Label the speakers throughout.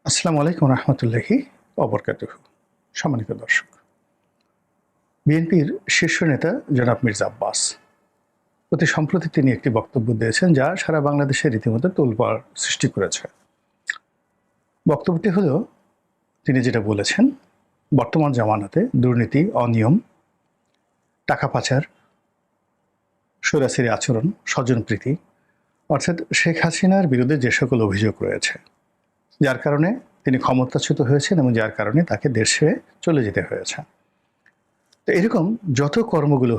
Speaker 1: আসসালামু আলাইকুম রহমতুল্লাহি অবরকাতুহু। সম্মানিত দর্শক, বিএনপির শীর্ষ নেতা জনাব মির্জা আব্বাস অতি সম্প্রতি তিনি একটি বক্তব্য দিয়েছেন যা সারা বাংলাদেশে রীতিমতো তোলপাড় সৃষ্টি করেছে। বক্তব্যটি হলো, তিনি যেটা বলেছেন, বর্তমান জামানাতে দুর্নীতি, অনিয়ম, টাকা পাচার, স্বৈরাচারী আচরণ, স্বজনপ্রীতি, অর্থাৎ শেখ হাসিনার বিরুদ্ধে যে সকল অভিযোগ রয়েছে, যার কারণে তিনি ক্ষমতাচ্যুত হয়েছেন এবং যার কারণে তাকে দেশে চলে যেতে হয়েছে। তো এরকম যত কর্মগুলো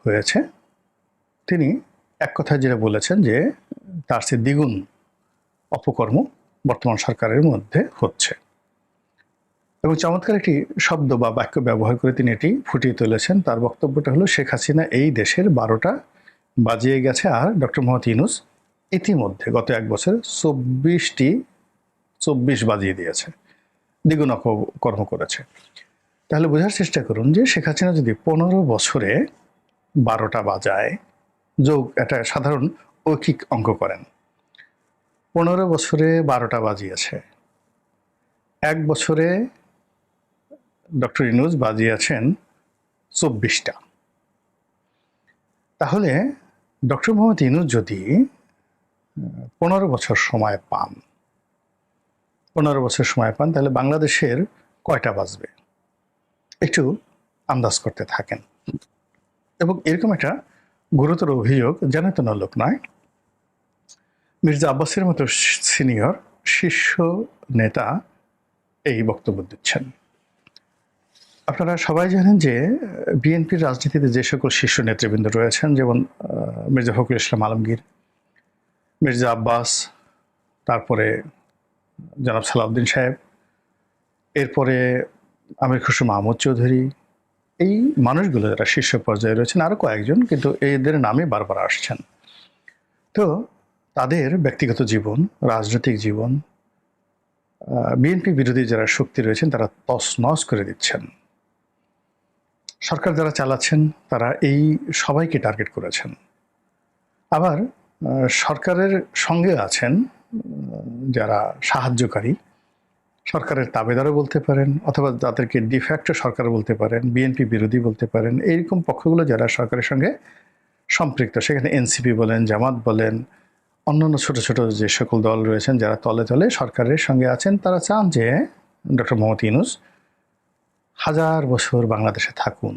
Speaker 1: হয়েছে, তিনি এক কথায় যেটা বলেছেন যে তার চেয়ে দ্বিগুণ অপকর্ম বর্তমান সরকারের মধ্যে হচ্ছে, এবং চমৎকার একটি শব্দ বা বাক্য ব্যবহার করে তিনি এটি ফুটিয়ে তুলেছেন। তার বক্তব্যটা হলো, শেখ হাসিনা এই দেশের ১২টা বাজিয়ে গেছে, আর ডক্টর মোহাম্মদ ইউনূস ইতিমধ্যে গত এক বছর ২৪ বাজিয়ে দিয়েছে, দ্বিগুণ অপকর্ম করেছে। তাহলে বোঝার চেষ্টা করুন যে শেখ হাসিনা যদি ১৫ বছরে ১২টা বাজায়, যোগ একটা সাধারণ ঐকিক অঙ্ক করেন, ১৫ বছরে ১২টা বাজিয়েছে, এক বছরে ডক্টর ইউনূস বাজিয়েছেন ২৪টা। তাহলে ডক্টর মোহাম্মদ ইউনূস যদি ১৫ বছর সময় পান, ১৫ বছর সময় পান, তাহলে বাংলাদেশের কয়টা বাজবে একটু আন্দাজ করতে থাকেন। এবং এরকম একটা গুরুতর অভিযোগ জানাতো না লোক নয়, মির্জা আব্বাসের মতো সিনিয়র শীর্ষ নেতা এই বক্তব্য দিচ্ছেন। আপনারা সবাই জানেন যে বিএনপির রাজনীতিতে যে সকল শীর্ষ নেতৃবৃন্দ রয়েছেন, যেমন মির্জা ফখরুল ইসলাম আলমগীর, মির্জা আব্বাস, তারপরে জনাব সালাউদ্দিন সাহেব, এরপরে আমির খসরু মাহমুদ চৌধুরী, এই মানুষগুলো যারা শীর্ষ পর্যায়ে রয়েছেন, আরও কয়েকজন, কিন্তু এদের নামে বারবার আসছেন। তো তাদের ব্যক্তিগত জীবন, রাজনৈতিক জীবন, বিএনপি বিরোধী যারা শক্তি রয়েছেন তারা তছনছ করে দিচ্ছেন। সরকার যারা চালাচ্ছেন তারা এই সবাইকে টার্গেট করেছেন। আবার সরকারের সঙ্গে আছেন যারা সাহায্যকারী, সরকারের তাবেদারও বলতে পারেন, অথবা তাদেরকে ডিফ্যাক্টো সরকার বলতে পারেন, বিএনপি বিরোধী বলতে পারেন। এইরকম পক্ষগুলো যারা সরকারের সঙ্গে সম্পৃক্ত, সেখানে এনসিপি বলেন, জামাত বলেন, অন্যান্য ছোট ছোট যে সকল দল রয়েছেন যারা তলে তলে সরকারের সঙ্গে আছেন, তারা চান যে ডক্টর মোহাম্মদ ইউনূস ১০০০ বছর বাংলাদেশে থাকুন।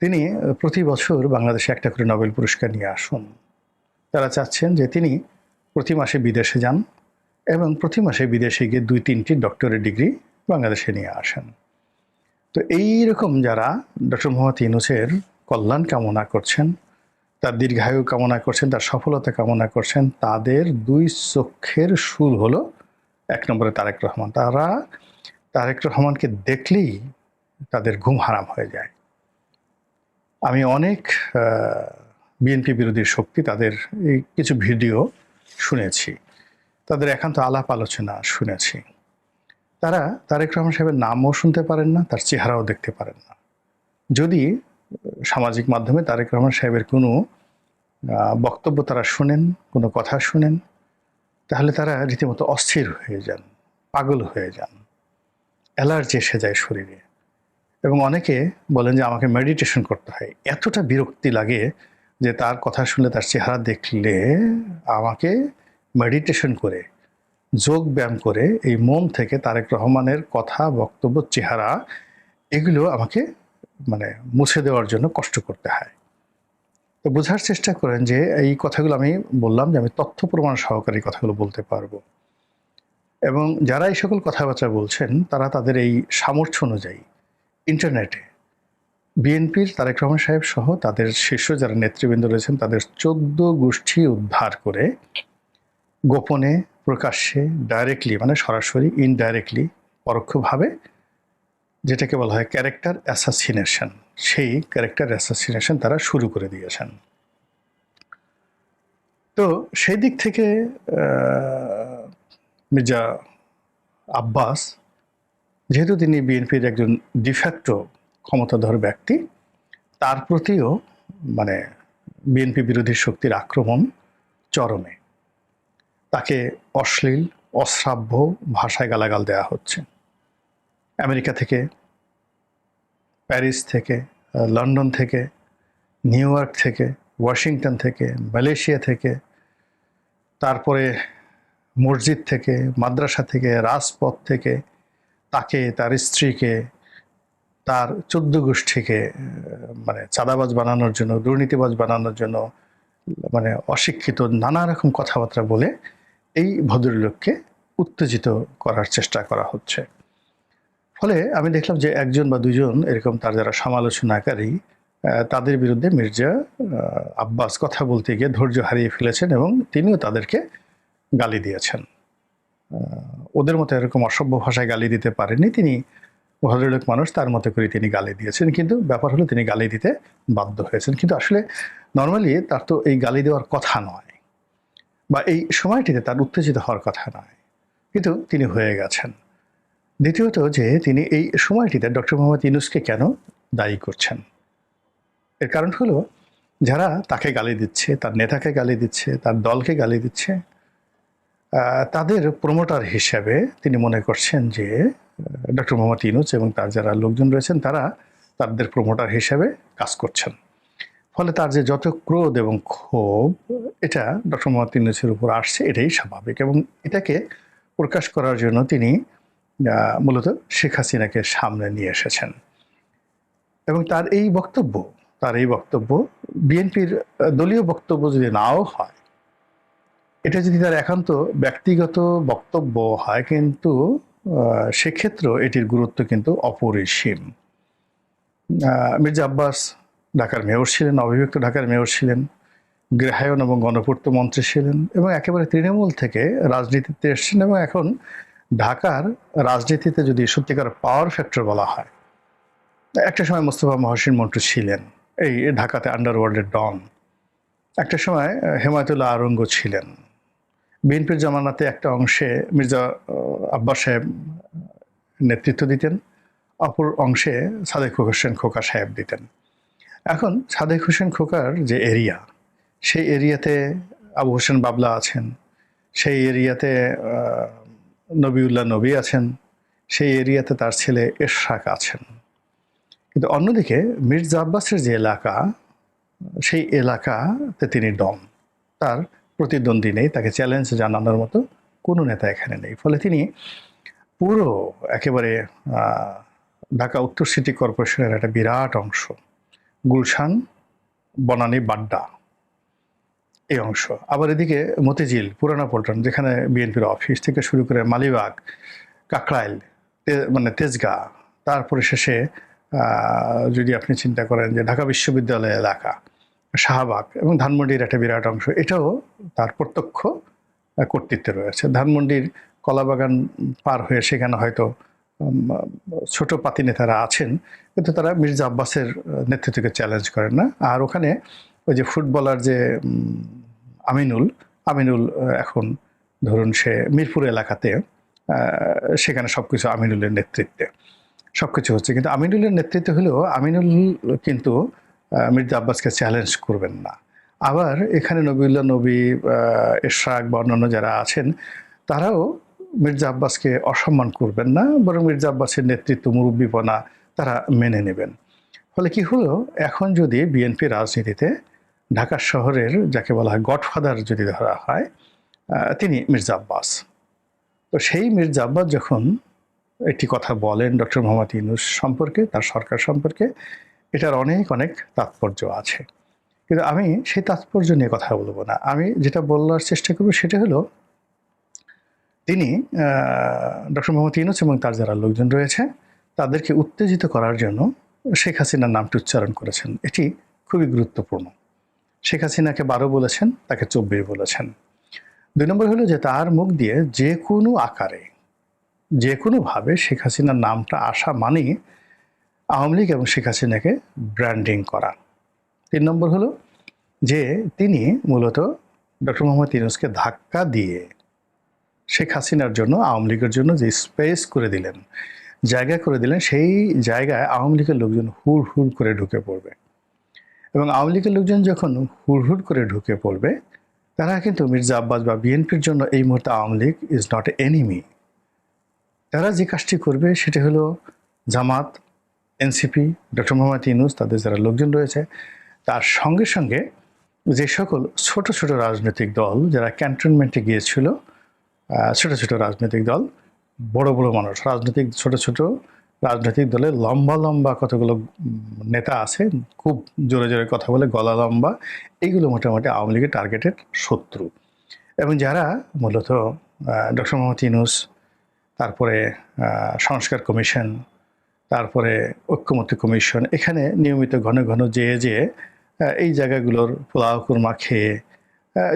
Speaker 1: তিনি প্রতি বছর বাংলাদেশে একটা করে নোবেল পুরস্কার নিয়ে আসুন। তারা চাচ্ছেন যে তিনি প্রতি মাসে বিদেশে যান এবং প্রতি মাসে বিদেশে গিয়ে ২-৩টি ডক্টরেট ডিগ্রি বাংলাদেশে নিয়ে আসেন। তো এই রকম যারা ডক্টর মোহাম্মদ ইউনূসের কল্যাণ কামনা করছেন, তার দীর্ঘায়ু কামনা করছেন, তার সফলতা কামনা করছেন, তাদের দুই চক্ষের শুল হলো এক নম্বরে তারেক রহমান। তারা তারেক রহমানকে দেখলেই তাদের ঘুম হারাম হয়ে যায়। আমি অনেক বিএনপি বিরোধী শক্তি তাদের এই কিছু ভিডিও শুনেছি, তাদের একান্ত আলাপ আলোচনা শুনেছি। তারা তারেক রহমান সাহেবের নামও শুনতে পারেন না, তার চেহারাও দেখতে পারেন না। যদি সামাজিক মাধ্যমে তারেক রহমান সাহেবের কোনো বক্তব্য তারা শুনেন, কোনো কথা শুনেন, তাহলে তারা রীতিমতো অস্থির হয়ে যান, পাগল হয়ে যান, অ্যালার্জি এসে যায় শরীরে। এবং অনেকে বলেন যে আমাকে মেডিটেশন করতে হয়। এতটা বিরক্তি লাগে যে তার কথা শুনলে, তার চেহারা দেখলে আমাকে মেডিটেশন করে, যোগ ব্যায়াম করে এই মন থেকে তারেক রহমানের কথা, বক্তব্য, চেহারা, এগুলো আমাকে মুছে দেওয়ার জন্য কষ্ট করতে হয়। তো বোঝার চেষ্টা করেন যে এই কথাগুলো আমি বললাম যে আমি তথ্য প্রমাণ সহকারে কথাগুলো বলতে পারবো, এবং যারা এই সকল কথাবার্তা বলছেন তারা তাদের এই সামর্থ্য অনুযায়ী ইন্টারনেটে বিএনপির তারেক রহমান সাহেব সহ তাদের শীর্ষ যারা নেতৃবৃন্দ রয়েছেন তাদের ১৪ গোষ্ঠী উদ্ধার করে গোপনে, প্রকাশ্যে, ডাইরেক্টলি সরাসরি, ইনডাইরেক্টলি, পরোক্ষভাবে, যেটাকে বলা হয় ক্যারেক্টার অ্যাসাসিনেশন, সেই ক্যারেক্টার অ্যাসাসিনেশন তারা শুরু করে দিয়েছেন। তো সেই দিক থেকে মির্জা আব্বাস, যেহেতু তিনি বিএনপির একজন ডিফ্যাক্টো ক্ষমতাধর ব্যক্তি, তার প্রতিও বিএনপি বিরোধী শক্তির আক্রমণ চরমে। তাকে অশ্লীল, অশ্রাব্য ভাষায় গালাগাল দেওয়া হচ্ছে। আমেরিকা থেকে, প্যারিস থেকে, লন্ডন থেকে, নিউ ইয়র্ক থেকে, ওয়াশিংটন থেকে, মালয়েশিয়া থেকে, তারপরে মসজিদ থেকে, মাদ্রাসা থেকে, রাজপথ থেকে তাকে, তার স্ত্রীকে, তার 14 গোষ্ঠীকে মানে চাঁদাবাজ বানানোর জন্য, দুর্নীতিবাজ বানানোর জন্য, মানে অশিক্ষিত নানা রকম কথাবার্তা বলে এই ভদ্রলোককে উত্তেজিত করার চেষ্টা করা হচ্ছে। ফলে আমি দেখলাম যে একজন বা দুজন এরকম তার যারা সমালোচনাকারী, তাদের বিরুদ্ধে মির্জা আব্বাস কথা বলতে গিয়ে ধৈর্য হারিয়ে ফেলেছেন এবং তিনিও তাদেরকে গালি দিয়েছেন। ওদের মতো এরকম অসভ্য ভাষায় গালি দিতে পারেননি তিনি, ভদ্রলোক মানুষ, তার মতো করে তিনি গালি দিয়েছেন। কিন্তু ব্যাপার হলো তিনি গালি দিতে বাধ্য হয়েছেন। কিন্তু আসলে নর্মালি তার তো এই গালি দেওয়ার কথা নয়, বা এই সময়টিতে তার উত্তেজিত হওয়ার কথা নয়, কিন্তু তিনি হয়ে গেছেন। দ্বিতীয়ত যে তিনি এই সময়টিতে ডক্টর মোহাম্মদ ইউনূসকে কেন দায়ী করছেন, এর কারণ হলো যারা তাকে গালি দিচ্ছে, তার নেতাকে গালি দিচ্ছে, তার দলকে গালি দিচ্ছে, তাদের প্রমোটার হিসেবে তিনি মনে করছেন যে ডক্টর মোহাম্মদ ইউনূস এবং তার যারা লোকজন রয়েছেন তারা তাদের প্রমোটার হিসেবে কাজ করছেন। ফলে তার যে যত ক্রোধ এবং ক্ষোভ এটা ডক্টর মোহাম্মদ ইউনূসের উপর আসছে, এটাই স্বাভাবিক। এবং এটাকে প্রকাশ করার জন্য তিনি মূলত শেখ হাসিনাকে সামনে নিয়ে এসেছেন। এবং তার এই বক্তব্য বিএনপির দলীয় বক্তব্য যদি নাও হয়, এটা যদি তার একান্ত ব্যক্তিগত বক্তব্য হয়, কিন্তু সেক্ষেত্রেও এটির গুরুত্ব কিন্তু অপরিসীম। মির্জা আব্বাস ঢাকার মেয়র ছিলেন, অবিভক্ত ঢাকার মেয়র ছিলেন, গৃহায়ন এবং গণপূর্ত মন্ত্রী ছিলেন এবং একেবারে তৃণমূল থেকে রাজনীতিতে এসেছেন। এবং এখন ঢাকার রাজনীতিতে যদি সত্যিকার পাওয়ার ফ্যাক্টর বলা হয়, একটা সময় মোস্তফা মহসিন মন্টু ছিলেন, এই ঢাকাতে আন্ডারওয়ার্ল্ডের ডন। একটা সময় হেমায়েতুল্লাহ আরঙ্গ ছিলেন। বিএনপির জামানাতে একটা অংশে মির্জা আব্বাস সাহেব নেতৃত্ব দিতেন, অপর অংশে সাদেক হোসেন খোকা সাহেব দিতেন। এখন সাদেক হোসেন খোকার যে এরিয়া, সেই এরিয়াতে আবু হোসেন বাবলা আছেন, সেই এরিয়াতে নবিউল্লাহ নবী আছেন, সেই এরিয়াতে তার ছেলে এশরাক আছেন। কিন্তু অন্যদিকে মির্জা আব্বাসের যে এলাকা, সেই এলাকাতে তিনি ডন, তার প্রতিদ্বন্দ্বী নেই, তাকে চ্যালেঞ্জ জানানোর মতো কোনো নেতা এখানে নেই। ফলে তিনি পুরো একেবারে ঢাকা উত্তর সিটি কর্পোরেশনের একটা বিরাট অংশ, গুলশান, বনানী, বাড্ডা, এই অংশ, আবার এদিকে মতিঝিল, পুরানা পল্টন, যেখানে বিএনপির অফিস থেকে শুরু করে মালিবাগ, কাকরাইল, মানে তেজগাঁ, তারপরে শেষে যদি আপনি চিন্তা করেন যে ঢাকা বিশ্ববিদ্যালয় এলাকা, শাহবাগ এবং ধানমন্ডির একটা বিরাট অংশ, এটাও তার প্রত্যক্ষ কর্তৃত্বে রয়েছে। ধানমন্ডির কলাবাগান পার হয়ে সেখানে হয়তো ছোট পাতি নেতারা আছেন, কিন্তু তারা মির্জা আব্বাসের নেতৃত্বকে চ্যালেঞ্জ করেন না। আর ওখানে ওই যে ফুটবলার যে আমিনুল এখন ধরুন সে মিরপুর এলাকাতে, সেখানে সবকিছু আমিনুলের নেতৃত্বে সবকিছু হচ্ছে। কিন্তু আমিনুলের নেতৃত্বে হলেও আমিনুল কিন্তু মির্জা আব্বাসকে চ্যালেঞ্জ করবেন না। আবার এখানে নবিউল্লাহ নবী, এশরাক বা অন্যান্য যারা আছেন তারাও মির্জা আব্বাসকে অসম্মান করবেন না, বরং মির্জা আব্বাসের নেতৃত্ব, মুরব্বীপনা তারা মেনে নেবেন। ফলে কি হলো, এখন যদি বিএনপি রাজনীতিতে ঢাকা শহরের যাকে বলা হয় গডফাদার যদি ধরা হয়, তিনি মির্জা আব্বাস। তো সেই মির্জা আব্বাস যখন একটি কথা বলেন ডক্টর মোহাম্মদ ইউনূস সম্পর্কে, তার সরকার সম্পর্কে, এটার অনেক অনেক তাৎপর্য আছে। কিন্তু আমি সেই তাৎপর্য নিয়ে কথা বলবো না। আমি যেটা বলার চেষ্টা করব সেটা হলো, তিনি ডক্টর মোহাম্মদ ইউনূস এবং তার যারা লোকজন রয়েছে তাদেরকে উত্তেজিত করার জন্য শেখ হাসিনার নামটি উচ্চারণ করেছেন। এটি খুবই গুরুত্বপূর্ণ। শেখ হাসিনাকে 12 বলেছেন, তাকে 24 বলেছেন। 2 নম্বর হলো যে তার মুখ দিয়ে যে কোনো আকারে, যে কোনোভাবে শেখ হাসিনার নামটা আসা মানে আওয়ামী লীগ এবং শেখ হাসিনাকে ব্র্যান্ডিং করা। 3 নম্বর হলো যে তিনি মূলত ডক্টর মোহাম্মদ ইউনূসকে ধাক্কা দিয়ে শেখ হাসিনার জন্য, আওয়ামী লীগের জন্য যে স্পেস করে দিলেন, জায়গা করে দিলেন, সেই জায়গায় আওয়ামী লীগের লোকজন হুড় হুড় করে ঢুকে পড়বে। এবং আওয়ামী লীগের লোকজন যখন হুড় হুড় করে ঢুকে পড়বে, তারা কিন্তু মির্জা আব্বাস বা বিএনপির জন্য এই মুহূর্তে Awami League is not enemy. তারা যে কাজটি করবে সেটি হলো জামাত, এনসিপি, ডক্টর মোহাম্মদ ইউনূস, তাদের যারা লোকজন রয়েছে, তার সঙ্গে সঙ্গে যে সকল ছোট ছোট রাজনৈতিক দল যারা ক্যান্টনমেন্টে গিয়েছিল, ছোট ছোট রাজনৈতিক দল, বড় বড় মানুষ, ছোট ছোট রাজনৈতিক দলের লম্বা লম্বা কতগুলো নেতা আছে, খুব জোরে জোরে কথা বলে, গলা লম্বা, এইগুলো মোটামুটি আওয়ামী লীগের টার্গেটেড শত্রু। এবং যারা মূলত ডক্টর মোহাম্মদ ইউনূস, তারপরে সংস্কার কমিশন, তারপরে ঐক্যমত্য কমিশন, এখানে নিয়মিত ঘন ঘন যেয়ে যেয়ে এই জায়গাগুলোর পোলাও কুরমা খেয়ে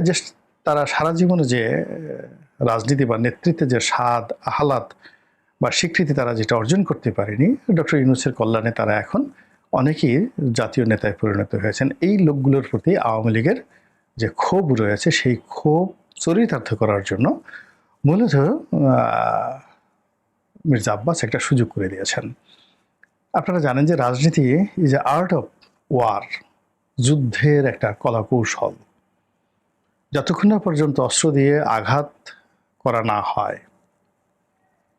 Speaker 1: জাস্ট তারা সারা জীবনে যে রাজনীতি বা নেতৃত্বে যে স্বাদ আহ্লাদ বা স্বীকৃতি তারা যেটা অর্জন করতে পারেনি, ডক্টর ইউনূসের কল্যাণে তারা এখন অনেকেই জাতীয় নেতায় পরিণত হয়েছেন। এই লোকগুলোর প্রতি আওয়ামী লীগের যে ক্ষোভ রয়েছে, সেই ক্ষোভ চরিতার্থ করার জন্য মূলত মির্জা আব্বাস একটা সুযোগ করে দিয়েছেন। আপনারা জানেন যে রাজনীতি is a art of war, যুদ্ধের একটা কলাকৌশল। যতক্ষণ না পর্যন্ত অস্ত্র দিয়ে আঘাত করা না হয়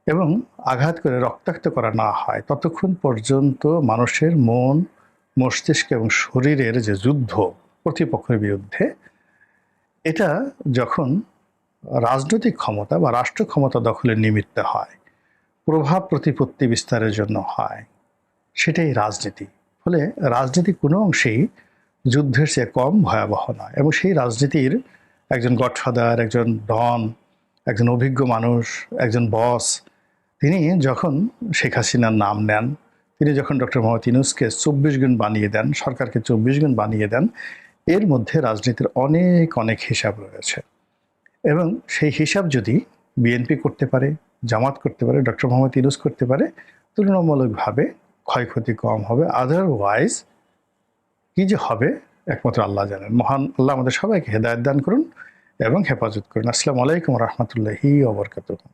Speaker 1: এবং আঘাত করে রক্তাক্ত করা না হয়, ততক্ষণ পর্যন্ত মানুষের মন, মস্তিষ্ক এবং শরীরের যে যুদ্ধ প্রতিপক্ষের বিরুদ্ধে, এটা যখন রাজনৈতিক ক্ষমতা বা রাষ্ট্র ক্ষমতা দখলের নিমিত্তে হয়, প্রভাব প্রতিপত্তি বিস্তারের জন্য হয়, সেটাই রাজনীতি। ফলে রাজনীতি কোনো অংশেই যুদ্ধের চেয়ে কম ভয়াবহ নয়। এবং সেই রাজনীতির একজন গডফাদার, একজন ডন, একজন অভিজ্ঞ মানুষ, একজন বস, তিনি যখন শেখ হাসিনার নাম নেন, তিনি যখন ডক্টর মোহাম্মদ ইউনূসকে 24 গুণ বানিয়ে দেন, সরকারকে 24 গুণ বানিয়ে দেন, এর মধ্যে রাজনীতির অনেক অনেক হিসাব রয়েছে। এবং সেই হিসাব যদি বিএনপি করতে পারে, জামাত করতে পারে, ডক্টর মোহাম্মদ ইউনূস করতে পারে, তুলনামূলকভাবে ক্ষয়ক্ষতি কম হবে। আদারওয়াইজ কী যে হবে একমাত্র আল্লাহ জানেন। মহান আল্লাহ আমাদের সবাইকে হেদায়েত দান করুন এবং হেফাজত করুন। আসসালামু আলাইকুম রহমতুল্লাহি ওয়া বারাকাতুহু।